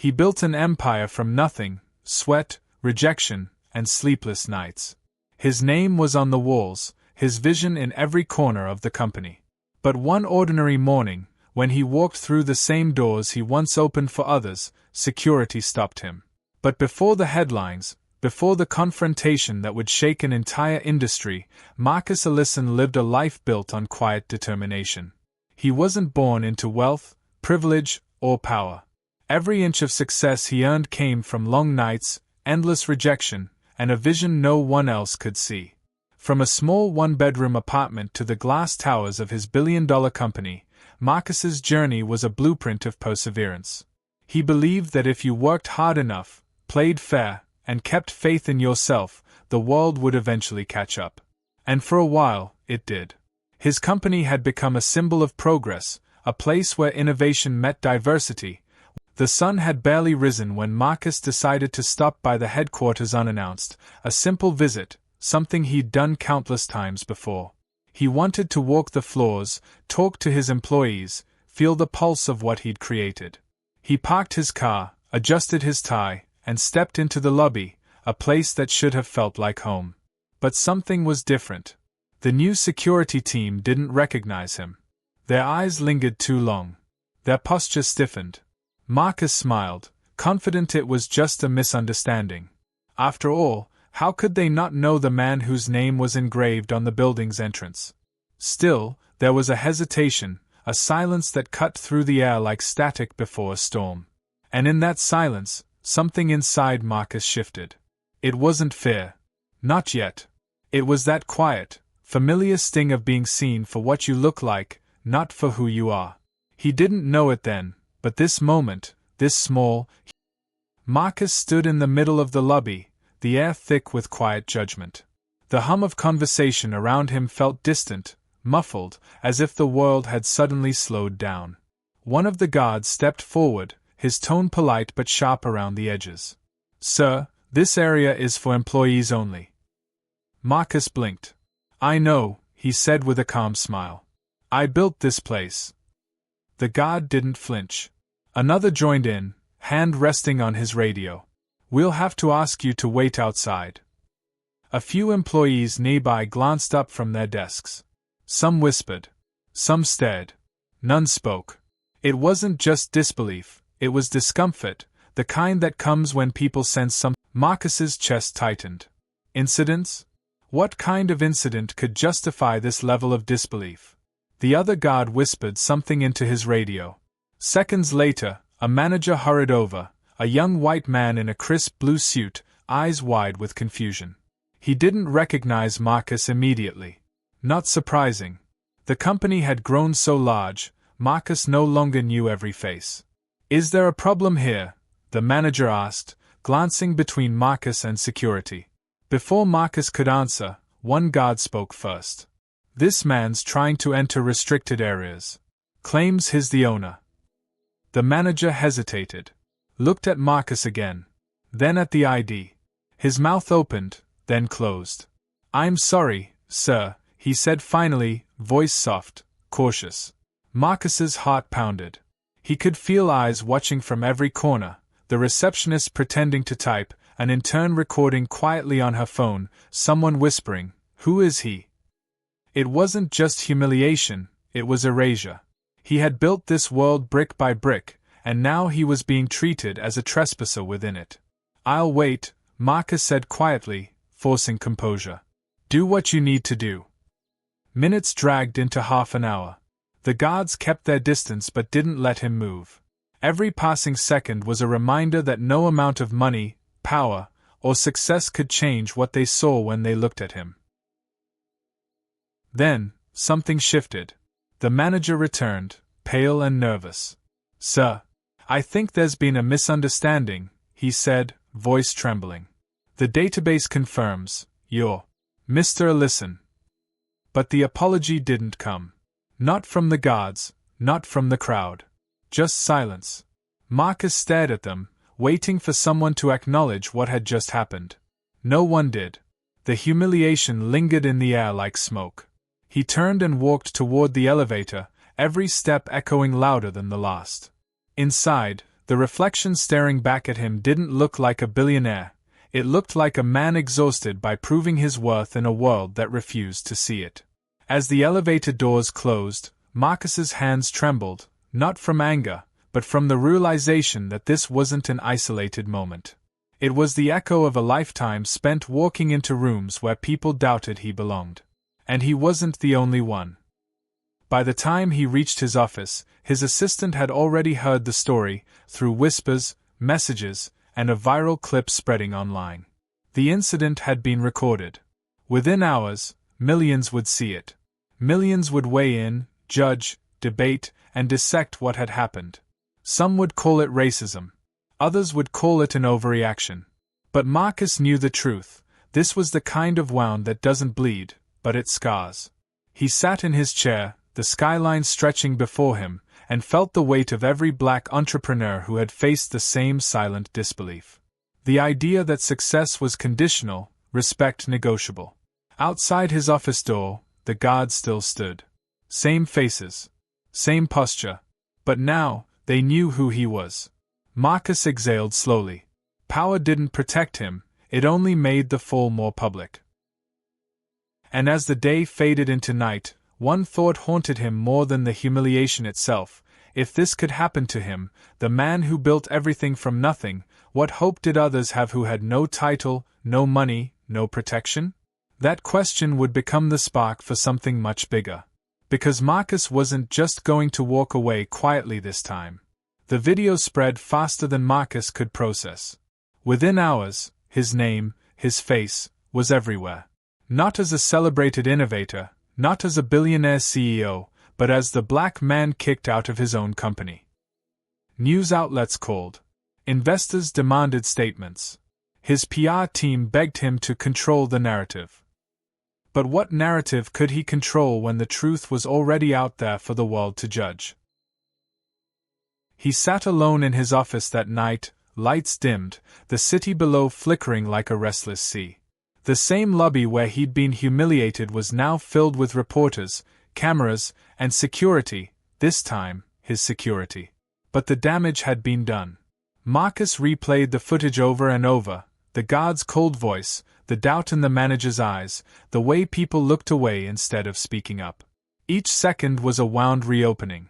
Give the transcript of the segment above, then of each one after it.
He built an empire from nothing, sweat, rejection, and sleepless nights. His name was on the walls, his vision in every corner of the company. But one ordinary morning, when he walked through the same doors he once opened for others, security stopped him. But before the headlines, before the confrontation that would shake an entire industry, Marcus Ellison lived a life built on quiet determination. He wasn't born into wealth, privilege, or power. Every inch of success he earned came from long nights, endless rejection, and a vision no one else could see. From a small one-bedroom apartment to the glass towers of his billion-dollar company, Marcus's journey was a blueprint of perseverance. He believed that if you worked hard enough, played fair, and kept faith in yourself, the world would eventually catch up. And for a while, it did. His company had become a symbol of progress, a place where innovation met diversity. The sun had barely risen when Marcus decided to stop by the headquarters unannounced, a simple visit, something he'd done countless times before. He wanted to walk the floors, talk to his employees, feel the pulse of what he'd created. He parked his car, adjusted his tie, and stepped into the lobby, a place that should have felt like home. But something was different. The new security team didn't recognize him. Their eyes lingered too long. Their posture stiffened. Marcus smiled, confident it was just a misunderstanding. After all, how could they not know the man whose name was engraved on the building's entrance? Still, there was a hesitation, a silence that cut through the air like static before a storm. And in that silence, something inside Marcus shifted. It wasn't fear. Not yet. It was that quiet, familiar sting of being seen for what you look like, not for who you are. He didn't know it then, but this moment, this small... Marcus stood in the middle of the lobby, the air thick with quiet judgment. The hum of conversation around him felt distant, muffled, as if the world had suddenly slowed down. One of the guards stepped forward, his tone polite but sharp around the edges. "Sir, this area is for employees only." Marcus blinked. "I know," he said with a calm smile. "I built this place." The guard didn't flinch. Another joined in, hand resting on his radio. "We'll have to ask you to wait outside." A few employees nearby glanced up from their desks. Some whispered. Some stared. None spoke. It wasn't just disbelief, it was discomfort, the kind that comes when people sense something. Marcus's chest tightened. Incidents? What kind of incident could justify this level of disbelief? The other guard whispered something into his radio. Seconds later, a manager hurried over, a young white man in a crisp blue suit, eyes wide with confusion. He didn't recognize Marcus immediately. Not surprising. The company had grown so large, Marcus no longer knew every face. "Is there a problem here?" the manager asked, glancing between Marcus and security. Before Marcus could answer, one guard spoke first. "This man's trying to enter restricted areas. Claims he's the owner." The manager hesitated. Looked at Marcus again. Then at the ID. His mouth opened, then closed. "I'm sorry, sir," he said finally, voice soft, cautious. Marcus's heart pounded. He could feel eyes watching from every corner, the receptionist pretending to type, an intern recording quietly on her phone, someone whispering, "Who is he?" It wasn't just humiliation, it was erasure. He had built this world brick by brick, and now he was being treated as a trespasser within it. "I'll wait," Marcus said quietly, forcing composure. "Do what you need to do." Minutes dragged into half an hour. The guards kept their distance but didn't let him move. Every passing second was a reminder that no amount of money, power, or success could change what they saw when they looked at him. Then, something shifted. The manager returned, pale and nervous. "Sir, I think there's been a misunderstanding," he said, voice trembling. "The database confirms, you're Mr. Ellison." But the apology didn't come. Not from the guards, not from the crowd. Just silence. Marcus stared at them, waiting for someone to acknowledge what had just happened. No one did. The humiliation lingered in the air like smoke. He turned and walked toward the elevator, every step echoing louder than the last. Inside, The reflection staring back at him didn't look like a billionaire, it looked like a man exhausted by proving his worth in a world that refused to see it. As the elevator doors closed, Marcus's hands trembled, not from anger, but from the realization that this wasn't an isolated moment. It was the echo of a lifetime spent walking into rooms where people doubted he belonged. And he wasn't the only one. By the time he reached his office, his assistant had already heard the story, through whispers, messages, and a viral clip spreading online. The incident had been recorded. Within hours, millions would see it. Millions would weigh in, judge, debate, and dissect what had happened. Some would call it racism. Others would call it an overreaction. But Marcus knew the truth. This was the kind of wound that doesn't bleed, but it scars. He sat in his chair, the skyline stretching before him, and felt the weight of every black entrepreneur who had faced the same silent disbelief. The idea that success was conditional, respect negotiable. Outside his office door, the guards still stood. Same faces. Same posture. But now, they knew who he was. Marcus exhaled slowly. Power didn't protect him, it only made the fall more public. And as the day faded into night, one thought haunted him more than the humiliation itself. If this could happen to him, the man who built everything from nothing, what hope did others have who had no title, no money, no protection? That question would become the spark for something much bigger. Because Marcus wasn't just going to walk away quietly this time. The video spread faster than Marcus could process. Within hours, his name, his face, was everywhere. Not as a celebrated innovator, not as a billionaire CEO, but as the black man kicked out of his own company. News outlets called. Investors demanded statements. His PR team begged him to control the narrative. But what narrative could he control when the truth was already out there for the world to judge? He sat alone in his office that night, lights dimmed, the city below flickering like a restless sea. The same lobby where he'd been humiliated was now filled with reporters, cameras, and security, this time, his security. But the damage had been done. Marcus replayed the footage over and over, the guard's cold voice, the doubt in the manager's eyes, the way people looked away instead of speaking up. Each second was a wound reopening.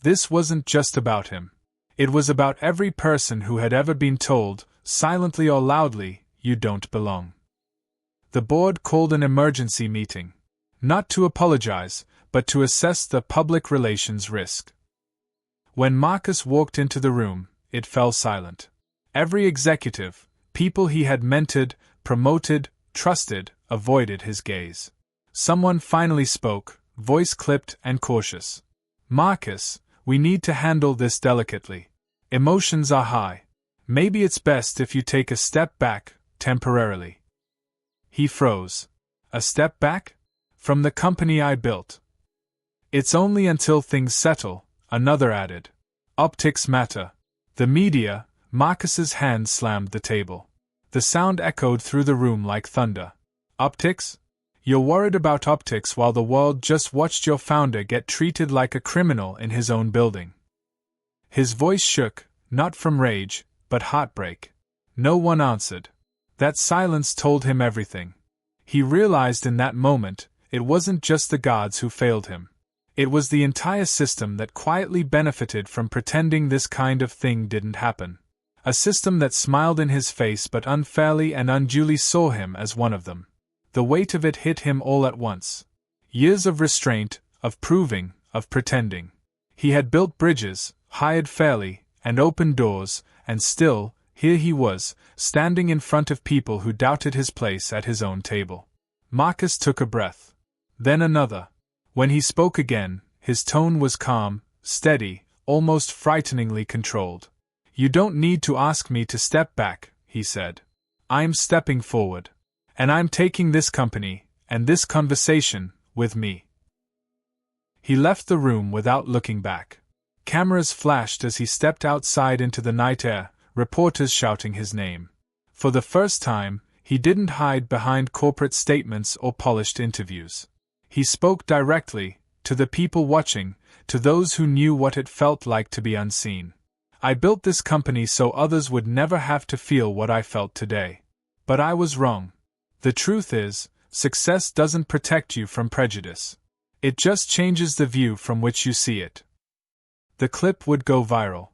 This wasn't just about him. It was about every person who had ever been told, silently or loudly, you don't belong. The board called an emergency meeting. Not to apologize, but to assess the public relations risk. When Marcus walked into the room, it fell silent. Every executive, people he had mentored, promoted, trusted, avoided his gaze. Someone finally spoke, voice clipped and cautious. Marcus, we need to handle this delicately. Emotions are high. Maybe it's best if you take a step back, temporarily. He froze. A step back? From the company I built. It's only until things settle, another added. Optics matter. The media. Marcus's hand slammed the table. The sound echoed through the room like thunder. Optics? You're worried about optics while the world just watched your founder get treated like a criminal in his own building. His voice shook, not from rage, but heartbreak. No one answered. That silence told him everything. He realized in that moment, it wasn't just the gods who failed him. It was the entire system that quietly benefited from pretending this kind of thing didn't happen. A system that smiled in his face but unfairly and unduly saw him as one of them. The weight of it hit him all at once. Years of restraint, of proving, of pretending. He had built bridges, hired fairly, and opened doors, and still, here he was, standing in front of people who doubted his place at his own table. Marcus took a breath. Then another. When he spoke again, his tone was calm, steady, almost frighteningly controlled. You don't need to ask me to step back, he said. I'm stepping forward. And I'm taking this company, and this conversation, with me. He left the room without looking back. Cameras flashed as he stepped outside into the night air, reporters shouting his name. For the first time, he didn't hide behind corporate statements or polished interviews. He spoke directly, to the people watching, to those who knew what it felt like to be unseen. I built this company so others would never have to feel what I felt today. But I was wrong. The truth is, success doesn't protect you from prejudice. It just changes the view from which you see it. The clip would go viral.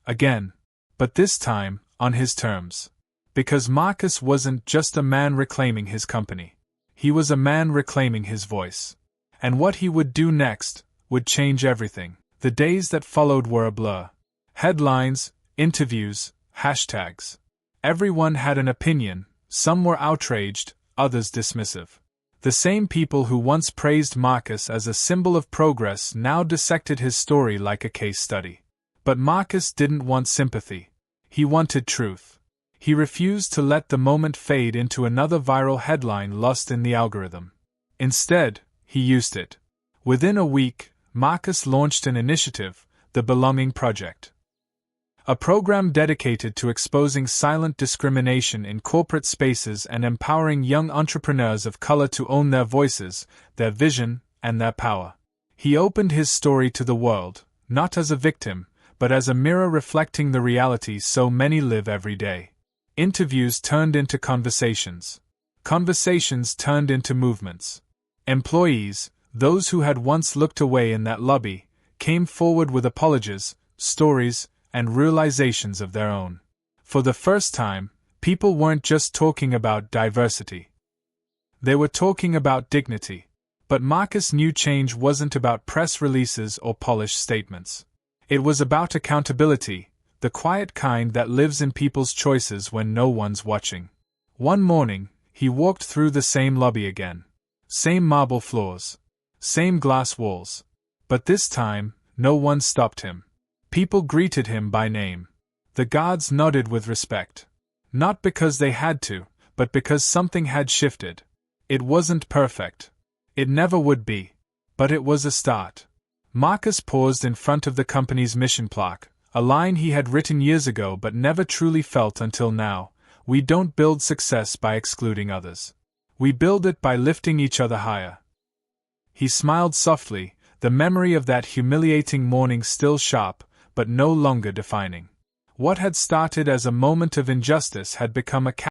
Again. But this time, on his terms. Because Marcus wasn't just a man reclaiming his company. He was a man reclaiming his voice. And what he would do next would change everything. The days that followed were a blur. Headlines, interviews, hashtags. Everyone had an opinion, some were outraged, others dismissive. The same people who once praised Marcus as a symbol of progress now dissected his story like a case study. But Marcus didn't want sympathy. He wanted truth. He refused to let the moment fade into another viral headline lost in the algorithm. Instead, he used it. Within a week, Marcus launched an initiative, the Belonging Project. A program dedicated to exposing silent discrimination in corporate spaces and empowering young entrepreneurs of color to own their voices, their vision, and their power. He opened his story to the world, not as a victim, but as a mirror reflecting the reality so many live every day. Interviews turned into conversations. Conversations turned into movements. Employees, those who had once looked away in that lobby, came forward with apologies, stories, and realizations of their own. For the first time, people weren't just talking about diversity. They were talking about dignity. But Marcus knew change wasn't about press releases or polished statements. It was about accountability, the quiet kind that lives in people's choices when no one's watching. One morning, he walked through the same lobby again. Same marble floors. Same glass walls. But this time, no one stopped him. People greeted him by name. The guards nodded with respect. Not because they had to, but because something had shifted. It wasn't perfect. It never would be. But it was a start. Marcus paused in front of the company's mission plaque, a line he had written years ago but never truly felt until now. We don't build success by excluding others. We build it by lifting each other higher. He smiled softly, the memory of that humiliating morning still sharp, but no longer defining. What had started as a moment of injustice had become a